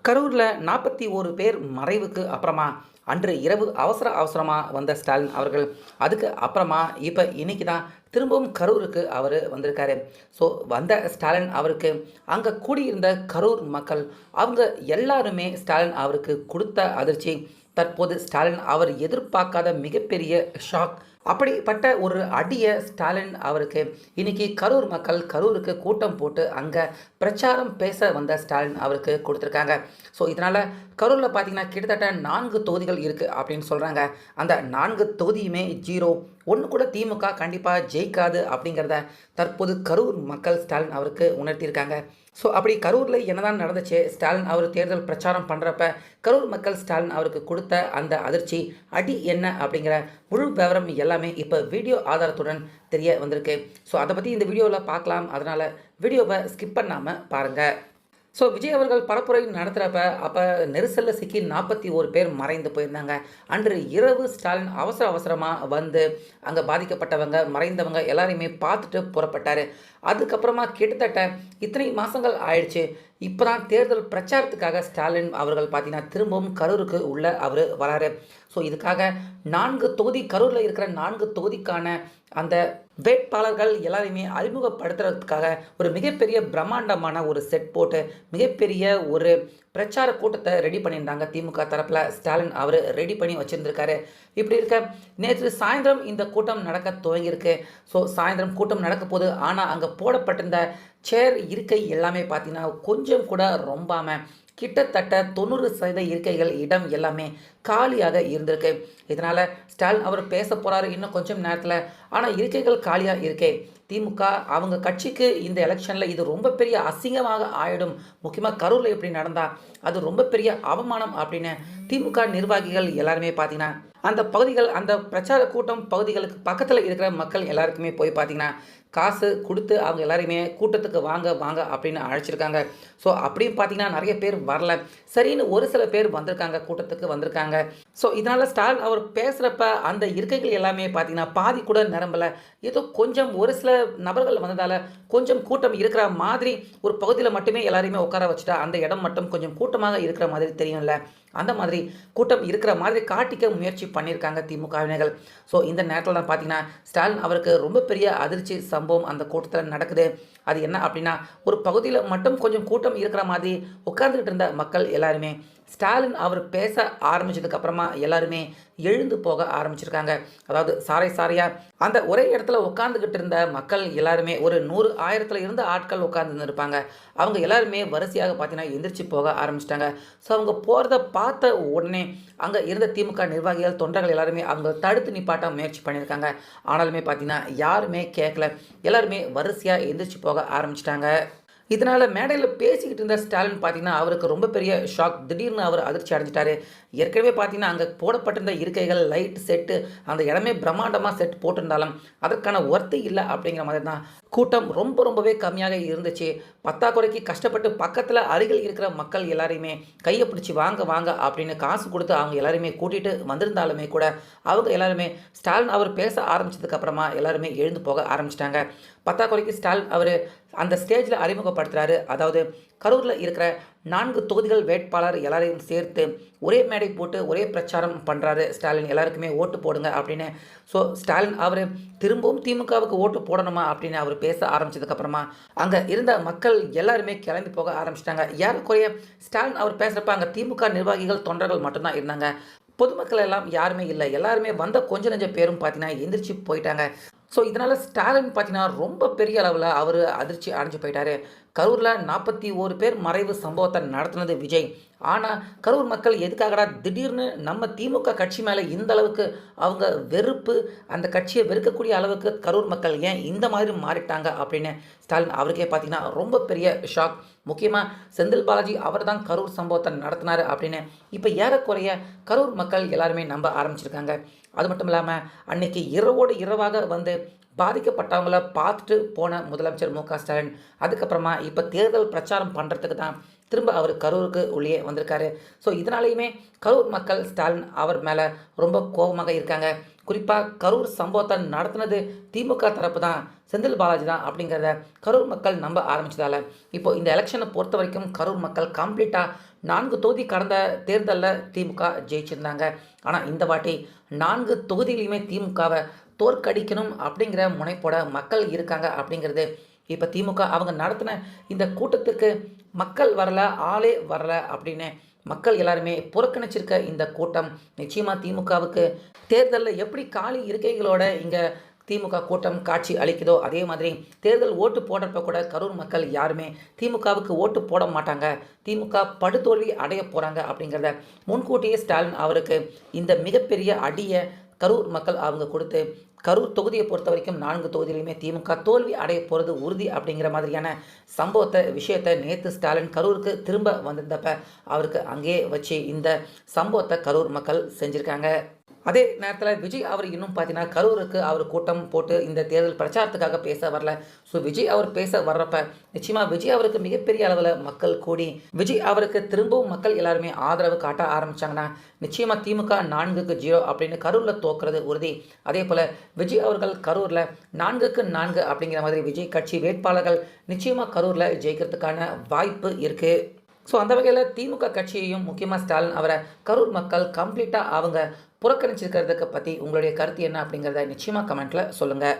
கரூரில் 41 பேர் மறைவுக்கு அப்புறமா அன்று இரவு அவசர அவசரமாக வந்த ஸ்டாலின் அவர்கள் அதுக்கு அப்புறமா இப்போ இன்னைக்கு தான் திரும்பவும் கரூருக்கு அவர் வந்திருக்காரு. ஸோ வந்த ஸ்டாலின் அவருக்கு அங்கே கூடியிருந்த கரூர் மக்கள் அவங்க எல்லாருமே ஸ்டாலின் அவருக்கு கொடுத்த அதிர்ச்சி, தற்போது ஸ்டாலின் அவர் எதிர்பார்க்காத மிகப்பெரிய ஷாக். அப்படிப்பட்ட ஒரு அடியை ஸ்டாலின் அவருக்கு இன்னைக்கு கரூர் மக்கள் கரூருக்கு கூட்டம் போட்டு அங்கே பிரச்சாரம் பேச வந்த ஸ்டாலின் அவருக்கு கொடுத்துருக்காங்க. ஸோ இதனால் கரூரில் பார்த்தீங்கன்னா கிட்டத்தட்ட 4 தொகுதிகள் இருக்குது அப்படின்னு சொல்கிறாங்க. அந்த 4 தொகுதியுமே ஜீரோ, ஒன்று கூட திமுக கண்டிப்பாக ஜெயிக்காது அப்படிங்கிறத தற்போது கரூர் மக்கள் ஸ்டாலின் அவருக்கு உணர்த்தியிருக்காங்க. ஸோ அப்படி கரூரில் என்னதான் நடந்துச்சு, ஸ்டாலின் அவர் தேர்தல் பிரச்சாரம் பண்ணுறப்ப கரூர் மக்கள் ஸ்டாலின் அவருக்கு கொடுத்த அந்த அதிர்ச்சி அடி என்ன அப்படிங்கிற முழு விவரம் எல்லாமே இப்போ வீடியோ ஆதாரத்துடன் தெரிய வந்திருக்கு. ஸோ அதை பற்றி இந்த வீடியோவில் பார்க்கலாம். அதனால் வீடியோவை ஸ்கிப் பண்ணாமல் பாருங்கள். ஸோ விஜய் அவர்கள் பரப்புரை நடத்துகிறப்ப அப்போ நெரிசலில் சிக்கி 41 பேர் மறைந்து போயிருந்தாங்க. அன்று இரவு ஸ்டாலின் அவசர அவசரமாக வந்து அங்கே பாதிக்கப்பட்டவங்க மறைந்தவங்க எல்லாரையுமே பார்த்துட்டு புறப்பட்டார். அதுக்கப்புறமா கிட்டத்தட்ட இத்தனை மாதங்கள் ஆயிடுச்சு. இப்போ தான் தேர்தல் பிரச்சாரத்துக்காக ஸ்டாலின் அவர்கள் பார்த்தீங்கன்னா திரும்பவும் கரூருக்கு உள்ள அவர் வராரு. ஸோ இதுக்காக 4 தொகுதி, கரூரில் இருக்கிற 4 தொகுதிக்கான அந்த வேட்பாளர்கள் எல்லாரையுமே அறிமுகப்படுத்துறதுக்காக ஒரு மிகப்பெரிய பிரம்மாண்டமான ஒரு செட் போட்டு மிகப்பெரிய ஒரு பிரச்சார கூட்டத்தை ரெடி பண்ணியிருந்தாங்க. திமுக தரப்பில் ஸ்டாலின் அவர் ரெடி பண்ணி வச்சுருந்துருக்காரு. இப்படி இருக்க நேற்று சாயந்தரம் இந்த கூட்டம் நடக்க துவங்கியிருக்கு. ஸோ சாயந்தரம் கூட்டம் நடக்க போது, ஆனால் அங்கே போடப்பட்டிருந்த சேர் இருக்கை எல்லாமே பார்த்தீங்கன்னா கொஞ்சம் கூட ரொம்பாமல் கிட்டத்தட்ட 90% இருக்கைகள் இடம் எல்லாமே காலியாக இருந்திருக்கு. இதனால் ஸ்டாலின் அவர் பேச போகிறாரு இன்னும் கொஞ்சம் நேரத்தில். ஆனால் இருக்கைகள் காலியாக இருக்கே. திமுக அவங்க கட்சிக்கு இந்த எலெக்ஷனில் இது ரொம்ப பெரிய அசிங்கமாக ஆயிடும். முக்கியமாக கரூரில் எப்படி நடந்தால் அது ரொம்ப பெரிய அவமானம் அப்படின்னு திமுக நிர்வாகிகள் எல்லாருமே பார்த்தீங்கன்னா அந்த பகுதிகள், அந்த பிரச்சார கூட்டம் பகுதிகளுக்கு பக்கத்தில் இருக்கிற மக்கள் எல்லாருக்குமே போய் பார்த்தீங்கன்னா காசு கொடுத்து அவங்க எல்லாரையுமே கூட்டத்துக்கு வாங்க வாங்க அப்படின்னு அழைச்சிருக்காங்க. ஸோ அப்படியும் பார்த்தீங்கன்னா நிறைய பேர் வரல, சரின்னு ஒரு சில பேர் வந்திருக்காங்க, கூட்டத்துக்கு வந்திருக்காங்க. ஸோ இதனால் ஸ்டாலின் அவர் பேசுகிறப்ப அந்த இருக்கைகள் எல்லாமே பார்த்தீங்கன்னா பாதி கூட நிரம்பலை. ஏதோ கொஞ்சம் ஒரு சில நபர்கள் வந்ததால் கொஞ்சம் கூட்டம் இருக்கிற மாதிரி ஒரு பகுதியில் மட்டுமே எல்லாரையுமே உட்கார வச்சுட்டா அந்த இடம் மட்டும் கொஞ்சம் கூட்டமாக இருக்கிற மாதிரி தெரியும்ல, அந்த மாதிரி கூட்டம் இருக்கிற மாதிரி காட்டிக்க முயற்சி பண்ணியிருக்காங்க திமுகவினர்கள். ஸோ இந்த நேரத்தில் தான் பார்த்தீங்கன்னா ஸ்டாலின் அவருக்கு ரொம்ப பெரிய அதிர்ச்சி சம்பவம் அந்த கூட்டத்தில் நடக்குது. அது என்ன அப்படின்னா, ஒரு பகுதியில் மட்டும் கொஞ்சம் கூட்டம் இருக்கிற மாதிரி உட்கார்ந்துக்கிட்டு இருந்த மக்கள் எல்லாருமே ஸ்டாலின் அவர் பேச ஆரம்பித்ததுக்கு அப்புறமா எல்லாருமே எழுந்து போக ஆரம்பிச்சிருக்காங்க. அதாவது சாறை சாறையாக அந்த ஒரே இடத்துல உட்காந்துக்கிட்டு இருந்த மக்கள் எல்லாருமே ஒரு 100 1000 இருந்த ஆட்கள் உட்காந்துன்னு இருப்பாங்க. அவங்க எல்லாருமே வரிசையாக பார்த்தீங்கன்னா எந்திரிச்சு போக ஆரம்பிச்சிட்டாங்க. ஸோ அவங்க போகிறத பார்த்த உடனே அங்கே இருந்த திமுக நிர்வாகிகள் தொண்டர்கள் எல்லாருமே அவங்க தடுத்து நிப்பாட்ட முயற்சி பண்ணியிருக்காங்க. ஆனாலுமே பார்த்தீங்கன்னா யாருமே கேட்கல. எல்லாருமே வரிசையாக எந்திரிச்சு போக ஆரம்பிச்சிட்டாங்க. இதனால் மேடையில் பேசிக்கிட்டு இருந்த ஸ்டாலின் பார்த்தீங்கன்னா அவருக்கு ரொம்ப பெரிய ஷாக். திடீர்னு அவர் அதிர்ச்சி அடைஞ்சிட்டாரு. ஏற்கனவே பார்த்தீங்கன்னா அங்கே போடப்பட்டிருந்த இருக்கைகள், லைட் செட்டு, அந்த இடமே பிரம்மாண்டமாக செட் போட்டிருந்தாலும் அதற்கான ஒர்த்து இல்லை அப்படிங்கிற மாதிரி தான் கூட்டம் ரொம்பவே கம்மியாக இருந்துச்சு. பத்தாக்குறைக்கு கஷ்டப்பட்டு பக்கத்தில் அருகில் இருக்கிற மக்கள் எல்லாரையுமே கையை பிடிச்சி வாங்க வாங்க அப்படின்னு காசு கொடுத்து அவங்க எல்லாருமே கூட்டிகிட்டு வந்திருந்தாலுமே கூட அவங்க எல்லாருமே ஸ்டாலின் அவர் பேச ஆரம்பித்ததுக்கப்புறமா எல்லாருமே எழுந்து போக ஆரம்பிச்சிட்டாங்க. பத்தாக்குறைக்கு ஸ்டாலின் அவர் அந்த ஸ்டேஜில் அறிமுகப்படுத்துகிறாரு. அதாவது கரூரில் இருக்கிற 4 தொகுதிகள் வேட்பாளர் எல்லாரையும் சேர்த்து ஒரே மேடை போட்டு ஒரே பிரச்சாரம் பண்ணுறாரு ஸ்டாலின். எல்லாருக்குமே ஓட்டு போடுங்க அப்படின்னு. ஸோ ஸ்டாலின் அவர் திரும்பவும் திமுகவுக்கு ஓட்டு போடணுமா அப்படின்னு அவர் பேச ஆரம்பித்ததுக்கப்புறமா அங்கே இருந்த மக்கள் எல்லாருமே கிளம்பி போக ஆரம்பிச்சிட்டாங்க. ஏறக்குறைய ஸ்டாலின் அவர் பேசுகிறப்ப அங்கே திமுக நிர்வாகிகள் தொண்டர்கள் மட்டும்தான் இருந்தாங்க. பொதுமக்கள் எல்லாம் யாருமே இல்லை. எல்லாருமே வந்த கொஞ்ச நெஞ்ச பேரும் பார்த்தீங்கன்னா எந்திரிச்சு போயிட்டாங்க. ஸோ இதனால் ஸ்டாலின் பார்த்தீங்கன்னா ரொம்ப பெரிய அளவில் அவர் அதிர்ச்சி அடைஞ்சு போயிட்டார். கரூரில் 41 பேர் மறைவு சம்பவத்தை நடத்துனது விஜய். ஆனால் கரூர் மக்கள் எதுக்காகடா திடீர்னு நம்ம திமுக கட்சி மேலே இந்த அளவுக்கு அவங்க வெறுப்பு, அந்த கட்சியை வெறுக்கக்கூடிய அளவுக்கு கரூர் மக்கள் ஏன் இந்த மாதிரி மாறிட்டாங்க அப்படின்னு ஸ்டாலின் அவருக்கே பார்த்தீங்கன்னா ரொம்ப பெரிய ஷாக். முக்கியமாக செந்தில் பாலாஜி அவர் தான் கரூர் சம்பவத்தை நடத்தினார் அப்படின்னு இப்போ ஏறக்குறைய கரூர் மக்கள் எல்லாருமே நம்ப ஆரம்பிச்சிருக்காங்க. அது மட்டும் இல்லாமல் அன்னைக்கு இரவோடு இரவாக வந்து பாதிக்கப்பட்டவங்கள பார்த்துட்டு போன முதலமைச்சர் மு க ஸ்டாலின் அதுக்கப்புறமா இப்போ தேர்தல் பிரச்சாரம் பண்ணுறதுக்கு தான் திரும்ப அவர் கரூருக்கு உள்ளே வந்திருக்காரு. ஸோ இதனாலேயுமே கரூர் மக்கள் ஸ்டாலின் அவர் மேலே ரொம்ப கோபமாக இருக்காங்க. குறிப்பாக கரூர் சம்பவத்தை நடத்தினது திமுக தரப்பு தான், செந்தில் பாலாஜி தான் அப்படிங்கிறத கரூர் மக்கள் நம்ப ஆரம்பிச்சதால இப்போ இந்த எலெக்ஷனை பொறுத்த வரைக்கும் கரூர் மக்கள் கம்ப்ளீட்டாக 4 தொகுதி கடந்த தேர்தலில் திமுக ஜெயிச்சிருந்தாங்க. ஆனால் இந்த வாட்டி 4 தொகுதியிலையுமே திமுகவை தோற்கடிக்கணும் அப்படிங்கிற முனைப்போட மக்கள் இருக்காங்க அப்படிங்கிறது இப்போ திமுக அவங்க நடத்தின இந்த கூட்டத்துக்கு மக்கள் வரல, ஆளே வரல அப்படின்னு மக்கள் எல்லாருமே புறக்கணிச்சிருக்க இந்த கூட்டம் நிச்சயமாக திமுகவுக்கு தேர்தலில் எப்படி காலி இருக்கைகளோட இங்கே திமுக கூட்டம் காட்சி அளிக்குதோ அதே மாதிரி தேர்தல் ஓட்டு போடுறப்ப கூட கரூர் மக்கள் யாருமே திமுகவுக்கு ஓட்டு போட மாட்டாங்க, திமுக படுதோல்வி அடைய போகிறாங்க அப்படிங்கிறத முன்கூட்டியே ஸ்டாலின் அவருக்கு இந்த மிகப்பெரிய அடியை கரூர் மக்கள் அவங்க கொடுத்து கரூர் தொகுதியை பொறுத்த வரைக்கும் 4 தொகுதியிலையுமே திமுக தோல்வி அடைய போகிறது உறுதி அப்படிங்கிற மாதிரியான விஷயத்தை நேற்று ஸ்டாலின் கரூருக்கு திரும்ப வந்திருந்தப்ப அவருக்கு அங்கேயே வச்சு இந்த சம்பவத்தை கரூர் மக்கள் செஞ்சுருக்காங்க. அதே நேரத்தில் விஜய் அவர் இன்னும் பார்த்தீங்கன்னா கரூருக்கு அவர் கூட்டம் போட்டு இந்த தேர்தல் பிரச்சாரத்துக்காக பேச வரல. ஸோ விஜய் அவர் பேச வர்றப்ப நிச்சயமாக விஜய் அவருக்கு மிகப்பெரிய அளவில் மக்கள் கூடி விஜய் அவருக்கு திரும்பவும் மக்கள் எல்லாருமே ஆதரவு காட்ட ஆரம்பித்தாங்கன்னா நிச்சயமாக திமுக 4-0 அப்படின்னு கரூரில் தோக்குறது உறுதி. அதே போல் விஜய் அவர்கள் கரூரில் 4-4 அப்படிங்கிற மாதிரி விஜய் கட்சி வேட்பாளர்கள் நிச்சயமாக கரூரில் ஜெயிக்கிறதுக்கான வாய்ப்பு இருக்குது. ஸோ அந்த வகையில் திமுக கட்சியையும் முக்கியமாக ஸ்டாலின் அவரை கரூர் மக்கள் கம்ப்ளீட்டாக அவங்க புறக்கணிச்சிருக்கிறதுக்கு பற்றி உங்களுடைய கருத்து என்ன அப்படிங்கிறத நிச்சயமாக கமெண்ட்டில் சொல்லுங்கள்.